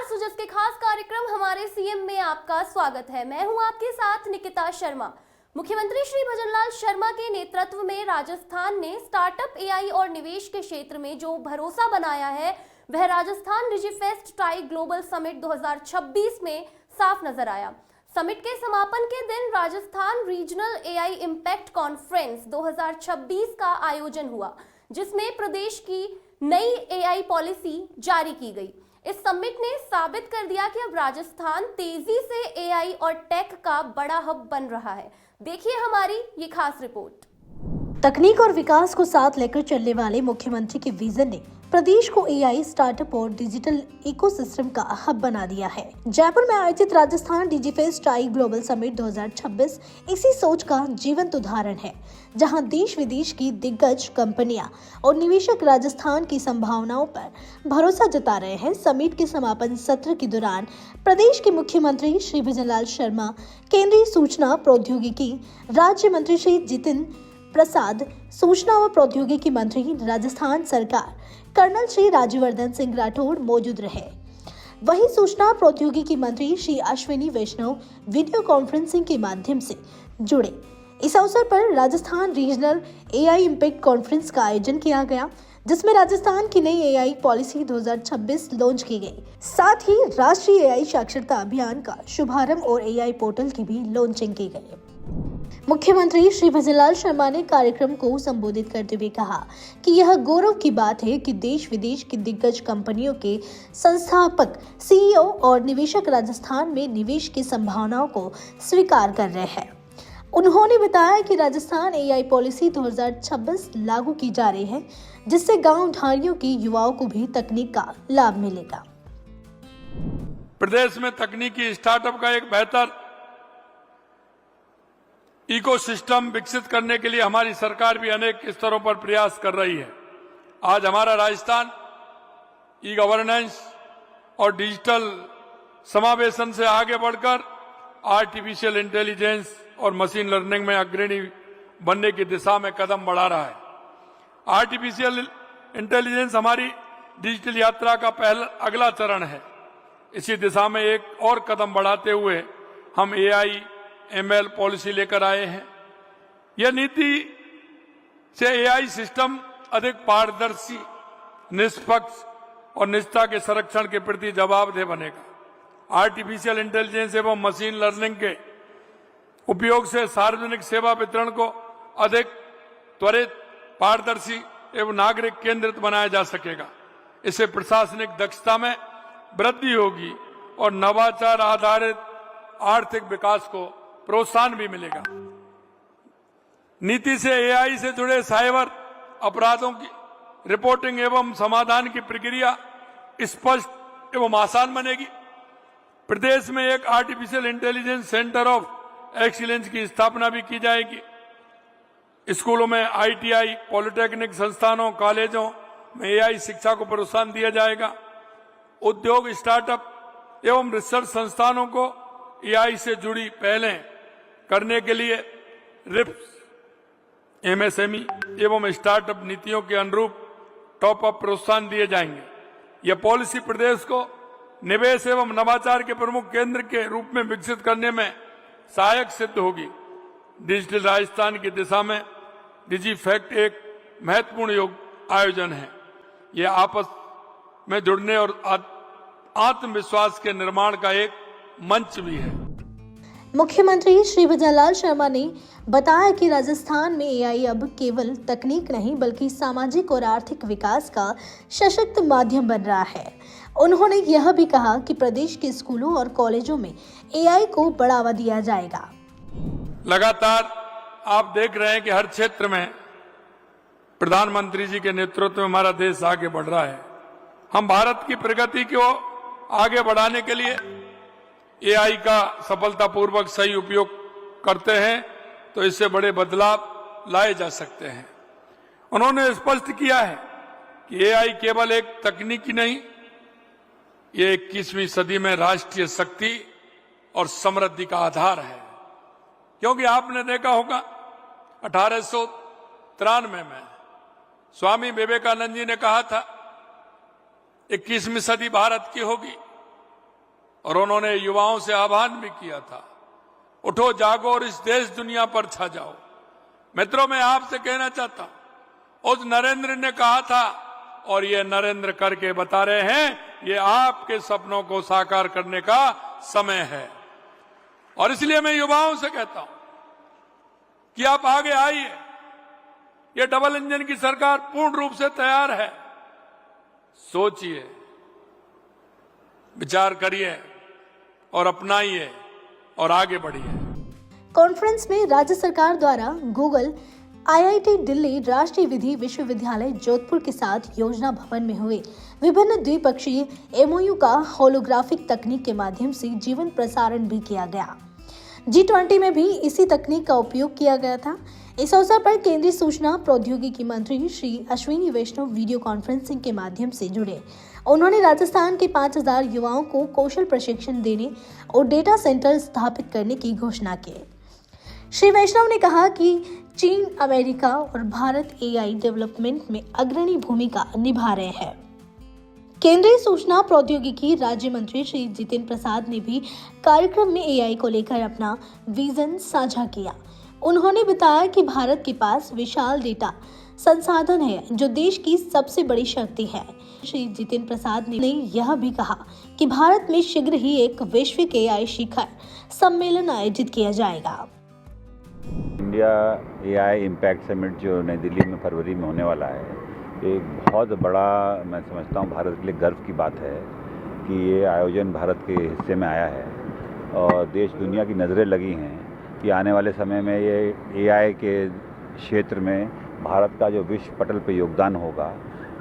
सुजस के खास कार्यक्रम हमारे सीएम में आपका स्वागत है। मैं हूं आपके साथ निकिता शर्मा। मुख्यमंत्री श्री भजनलाल शर्मा के नेतृत्व में राजस्थान ने स्टार्टअप, एआई और निवेश के क्षेत्र में जो भरोसा बनाया है वह Rajasthan Digifest try global summit 2026 में साफ नजर आया। समिट के समापन के दिन Rajasthan regional AI impact conference 2026 का आयोजन हुआ, जिसमें प्रदेश की नई एआई पॉलिसी जारी की गई। इस समिट ने साबित कर दिया कि अब राजस्थान तेजी से एआई और टेक का बड़ा हब बन रहा है। देखिए हमारी ये खास रिपोर्ट। तकनीक और विकास को साथ लेकर चलने वाले मुख्यमंत्री के विजन ने प्रदेश को एआई, स्टार्टअप और डिजिटल इकोसिस्टम का हब बना दिया है। जयपुर में आयोजित Rajasthan Digifest try global summit 2026 इसी सोच का जीवंत उदाहरण है, जहां देश विदेश की दिग्गज कंपनियां और निवेशक राजस्थान की संभावनाओं पर भरोसा जता रहे हैं। समिट के समापन सत्र के दौरान प्रदेश के मुख्यमंत्री श्री भजनलाल शर्मा, केंद्रीय सूचना प्रौद्योगिकी राज्य मंत्री श्री जितेंद्र प्रसाद, सूचना व प्रौद्योगिकी मंत्री राजस्थान सरकार कर्नल श्री राज्यवर्धन सिंह राठौड़ मौजूद रहे। वहीं सूचना प्रौद्योगिकी मंत्री श्री अश्विनी वैष्णव वीडियो कॉन्फ्रेंसिंग के माध्यम से जुड़े। इस अवसर पर Rajasthan regional AI impact conference का आयोजन किया गया, जिसमें राजस्थान की नई एआई पॉलिसी 2026 लॉन्च की गई। साथ ही राष्ट्रीय एआई साक्षरता अभियान का शुभारंभ और एआई पोर्टल की भी लॉन्चिंग की गई। मुख्यमंत्री श्री भजनलाल शर्मा ने कार्यक्रम को संबोधित करते हुए कहा कि यह गौरव की बात है कि देश विदेश की दिग्गज कंपनियों के संस्थापक, सीईओ और निवेशक राजस्थान में निवेश की संभावनाओं को स्वीकार कर रहे हैं। उन्होंने बताया कि राजस्थान एआई पॉलिसी 2026 लागू की जा रही है, जिससे गांव ढाणियों के युवाओं को भी तकनीक का लाभ मिलेगा। प्रदेश में तकनीकी स्टार्टअप का एक बेहतर इकोसिस्टम विकसित करने के लिए हमारी सरकार भी अनेक स्तरों पर प्रयास कर रही है। आज हमारा राजस्थान ई गवर्नेंस और डिजिटल समावेशन से आगे बढ़कर आर्टिफिशियल इंटेलिजेंस और मशीन लर्निंग में अग्रणी बनने की दिशा में कदम बढ़ा रहा है। आर्टिफिशियल इंटेलिजेंस हमारी डिजिटल यात्रा का अगला चरण है। इसी दिशा में एक और कदम बढ़ाते हुए हम एआई एमएल पॉलिसी लेकर आए हैं। यह नीति से एआई सिस्टम अधिक पारदर्शी, निष्पक्ष और निष्ठा के संरक्षण के प्रति जवाबदेह बनेगा। आर्टिफिशियल इंटेलिजेंस एवं मशीन लर्निंग के उपयोग से सार्वजनिक सेवा वितरण को अधिक त्वरित, पारदर्शी एवं नागरिक केंद्रित बनाया जा सकेगा। इससे प्रशासनिक दक्षता में वृद्धि होगी और नवाचार आधारित आर्थिक विकास को प्रोत्साहन भी मिलेगा। नीति से एआई से जुड़े साइबर अपराधों की रिपोर्टिंग एवं समाधान की प्रक्रिया स्पष्ट एवं आसान बनेगी। प्रदेश में एक artificial intelligence centre of excellence की स्थापना भी की जाएगी। स्कूलों में आईटीआई, पॉलिटेक्निक संस्थानों, कॉलेजों में एआई शिक्षा को प्रोत्साहन दिया जाएगा। उद्योग, स्टार्टअप एवं रिसर्च संस्थानों को एआई से जुड़ी पहलें करने के लिए रिप्स, एमएसएमई एवं स्टार्टअप नीतियों के अनुरूप टॉप अप प्रोत्साहन दिए जाएंगे। यह पॉलिसी प्रदेश को निवेश एवं नवाचार के प्रमुख केंद्र के रूप में विकसित करने में सहायक सिद्ध होगी। डिजिटल राजस्थान की दिशा में डिजिफेक्ट एक महत्वपूर्ण आयोजन है। यह आपस में जुड़ने और आत्मविश्वास के निर्माण का एक मंच भी है। मुख्यमंत्री श्री भजनलाल शर्मा ने बताया कि राजस्थान में एआई अब केवल तकनीक नहीं बल्कि सामाजिक और आर्थिक विकास का सशक्त माध्यम बन रहा है। उन्होंने यह भी कहा कि प्रदेश के स्कूलों और कॉलेजों में एआई को बढ़ावा दिया जाएगा। लगातार आप देख रहे हैं कि हर क्षेत्र में प्रधानमंत्री जी के नेतृत्व में हमारा देश आगे बढ़ रहा है। हम भारत की प्रगति को आगे बढ़ाने के लिए एआई का सफलतापूर्वक सही उपयोग करते हैं तो इससे बड़े बदलाव लाए जा सकते हैं। उन्होंने स्पष्ट किया है कि एआई केवल एक तकनीक नहीं, ये 21वीं सदी में राष्ट्रीय शक्ति और समृद्धि का आधार है। क्योंकि आपने देखा होगा 1893 में स्वामी विवेकानंद जी ने कहा था 21वीं सदी भारत की होगी और उन्होंने युवाओं से आह्वान भी किया था, उठो जागो और इस देश दुनिया पर छा जाओ। मित्रों, मैं आपसे कहना चाहता हूं, उस नरेंद्र ने कहा था और ये नरेंद्र करके बता रहे हैं, ये आपके सपनों को साकार करने का समय है। और इसलिए मैं युवाओं से कहता हूं कि आप आगे आइए। ये डबल इंजन की सरकार पूर्ण रूप से तैयार है। सोचिए, विचार करिए और अपनाइए और आगे बढ़िए। कॉन्फ्रेंस में राज्य सरकार द्वारा गूगल, आईआईटी दिल्ली, राष्ट्रीय विधि विश्वविद्यालय जोधपुर के साथ योजना भवन में हुए विभिन्न द्विपक्षीय एमओयू का होलोग्राफिक तकनीक के माध्यम से जीवन प्रसारण भी किया गया। G20 में भी इसी तकनीक का उपयोग किया गया था। इस अवसर पर केंद्रीय सूचना प्रौद्योगिकी मंत्री श्री अश्विनी वैष्णव वीडियो कॉन्फ्रेंसिंग के माध्यम से जुड़े। उन्होंने राजस्थान के 5000 युवाओं को कौशल प्रशिक्षण देने और डेटा सेंटर स्थापित करने की घोषणा की। श्री वैष्णव ने कहा कि चीन, अमेरिका और भारत एआई डेवलपमेंट में अग्रणी भूमिका निभा रहे हैं। केंद्रीय सूचना प्रौद्योगिकी राज्य मंत्री श्री जितेंद्र प्रसाद ने भी कार्यक्रम में एआई को लेकर अपना विजन साझा किया। उन्होंने बताया कि भारत के पास विशाल डेटा संसाधन है, जो देश की सबसे बड़ी शक्ति है। श्री जितेंद्र प्रसाद ने यह भी कहा कि भारत में शीघ्र ही एक वैश्विक एआई शिखर सम्मेलन आयोजित किया जाएगा। इंडिया एआई इम्पैक्ट समिट जो नई दिल्ली में फरवरी में होने वाला है, एक बहुत बड़ा, मैं समझता हूँ, भारत के लिए गर्व की बात है कि ये आयोजन भारत के हिस्से में आया है और देश दुनिया की नज़रें लगी हैं कि आने वाले समय में ये एआई के क्षेत्र में भारत का जो विश्व पटल पर योगदान होगा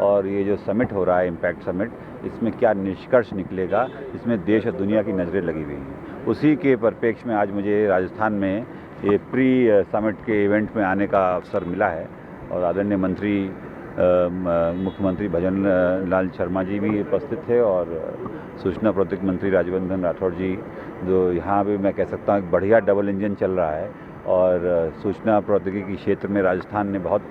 और ये जो समिट हो रहा है, इम्पैक्ट समिट, इसमें क्या निष्कर्ष निकलेगा, इसमें देश और दुनिया की नज़रें लगी हुई हैं। उसी के परिप्रेक्ष्य में आज मुझे राजस्थान में ये प्री समिट के इवेंट में आने का अवसर मिला है और आदरणीय मंत्री मुख्यमंत्री भजन लाल शर्मा जी भी उपस्थित थे और सूचना प्रौद्योगिकी मंत्री राज्यवर्धन राठौड़ जी, जो यहाँ भी मैं कह सकता हूँ एक बढ़िया डबल इंजन चल रहा है और सूचना प्रौद्योगिकी क्षेत्र में राजस्थान ने बहुत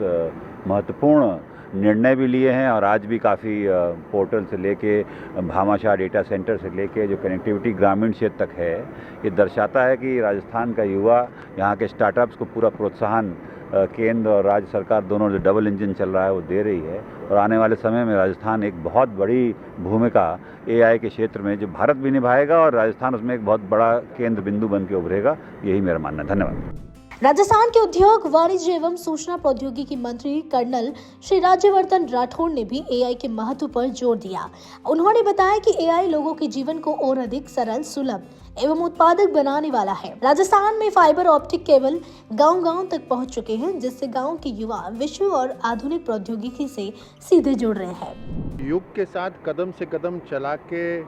महत्वपूर्ण निर्णय भी लिए हैं और आज भी काफ़ी पोर्टल से लेके भामाशाह डेटा सेंटर से लेके जो कनेक्टिविटी ग्रामीण क्षेत्र तक है, ये दर्शाता है कि राजस्थान का युवा, यहाँ के स्टार्टअप्स को पूरा प्रोत्साहन केंद्र और राज्य सरकार दोनों जो डबल इंजन चल रहा है वो दे रही है और आने वाले समय में राजस्थान एक बहुत बड़ी भूमिका एआई के क्षेत्र में जो भारत भी निभाएगा और राजस्थान उसमें एक बहुत बड़ा केंद्र बिंदु बन के उभरेगा, यही मेरा मानना है। धन्यवाद। राजस्थान के उद्योग, वाणिज्य एवं सूचना प्रौद्योगिकी मंत्री कर्नल श्री राज्यवर्धन राठौड़ ने भी एआई के महत्व पर जोर दिया। उन्होंने बताया कि एआई लोगों के जीवन को और अधिक सरल, सुलभ एवं उत्पादक बनाने वाला है। राजस्थान में फाइबर ऑप्टिक केबल गांव-गांव तक पहुंच चुके हैं, जिससे गांव के युवा विश्व और आधुनिक प्रौद्योगिकी से सीधे जुड़ रहे हैं। युग के साथ कदम से कदम चला के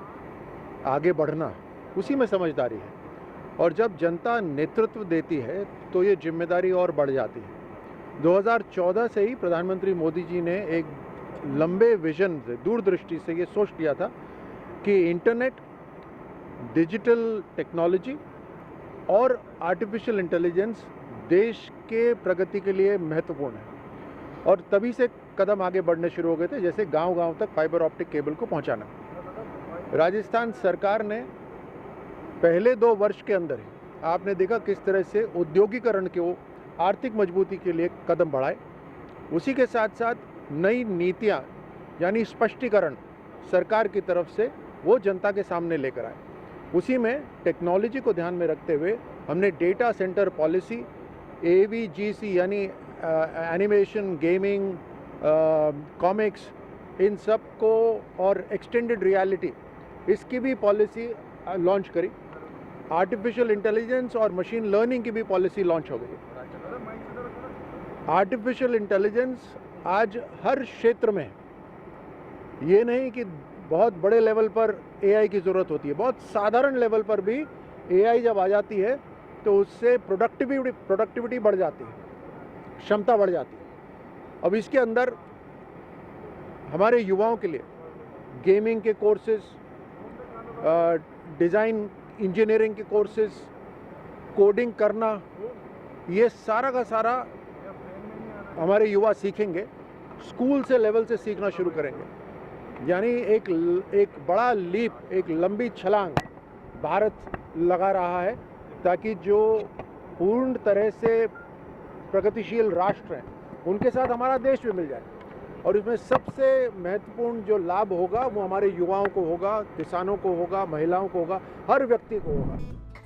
आगे बढ़ना, उसी में समझदारी है और जब जनता नेतृत्व देती है तो ये जिम्मेदारी और बढ़ जाती है। 2014 से ही प्रधानमंत्री मोदी जी ने एक लंबे विजन से, दूरदृष्टि से ये सोच लिया था कि इंटरनेट, डिजिटल टेक्नोलॉजी और आर्टिफिशियल इंटेलिजेंस देश के प्रगति के लिए महत्वपूर्ण है और तभी से कदम आगे बढ़ने शुरू हो गए थे, जैसे गांव-गांव तक फाइबर ऑप्टिक केबल को पहुंचाना। राजस्थान सरकार ने पहले 2 वर्ष के अंदर ही आपने देखा किस तरह से औद्योगिकरण को, आर्थिक मजबूती के लिए कदम बढ़ाए। उसी के साथ साथ नई नीतियां यानी स्पष्टीकरण सरकार की तरफ से वो जनता के सामने लेकर आए। उसी में टेक्नोलॉजी को ध्यान में रखते हुए हमने डेटा सेंटर पॉलिसी, AVGC यानी एनिमेशन, गेमिंग, कॉमिक्स, इन सब को और एक्सटेंडेड रियलिटी, इसकी भी पॉलिसी लॉन्च करी। आर्टिफिशियल इंटेलिजेंस और मशीन लर्निंग की भी पॉलिसी लॉन्च हो गई। आर्टिफिशियल इंटेलिजेंस आज हर क्षेत्र में, ये नहीं कि बहुत बड़े लेवल पर एआई की ज़रूरत होती है, बहुत साधारण लेवल पर भी एआई जब आ जाती है तो उससे प्रोडक्टिविटी बढ़ जाती है, क्षमता बढ़ जाती है। अब इसके अंदर हमारे युवाओं के लिए गेमिंग के कोर्सेज, डिज़ाइन इंजीनियरिंग के कोर्सेज, कोडिंग करना, ये सारा का सारा हमारे युवा सीखेंगे, स्कूल से लेवल से सीखना शुरू करेंगे। यानी एक बड़ा लीप, एक लंबी छलांग भारत लगा रहा है, ताकि जो पूर्ण तरह से प्रगतिशील राष्ट्र हैं उनके साथ हमारा देश भी मिल जाए। और इसमें सबसे महत्वपूर्ण जो लाभ होगा वो हमारे युवाओं को होगा, किसानों को होगा, महिलाओं को होगा, हर व्यक्ति को होगा।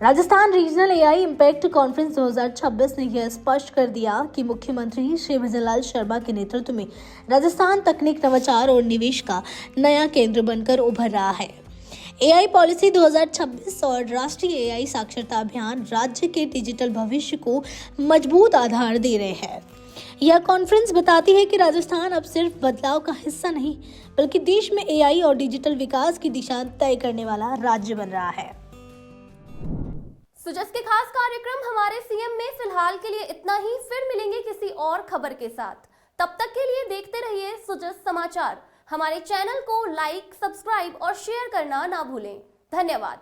Rajasthan regional AI impact conference 2026 ने यह स्पष्ट कर दिया कि मुख्यमंत्री श्री भजनलाल शर्मा के नेतृत्व में राजस्थान तकनीक, नवाचार और निवेश का नया केंद्र बनकर उभर रहा है। एआई पॉलिसी 2026 और राष्ट्रीय एआई साक्षरता अभियान राज्य के डिजिटल भविष्य को मजबूत आधार दे रहे हैं। यह कॉन्फ्रेंस बताती है कि राजस्थान अब सिर्फ बदलाव का हिस्सा नहीं, बल्कि देश में एआई और डिजिटल विकास की दिशा तय करने वाला राज्य बन रहा है। सुजस के खास कार्यक्रम हमारे सीएम में फिलहाल के लिए इतना ही। फिर मिलेंगे किसी और खबर के साथ। तब तक के लिए देखते रहिए सुजस समाचार। हमारे चैनल को लाइक, सब्सक्राइब और शेयर करना ना भूलें। धन्यवाद।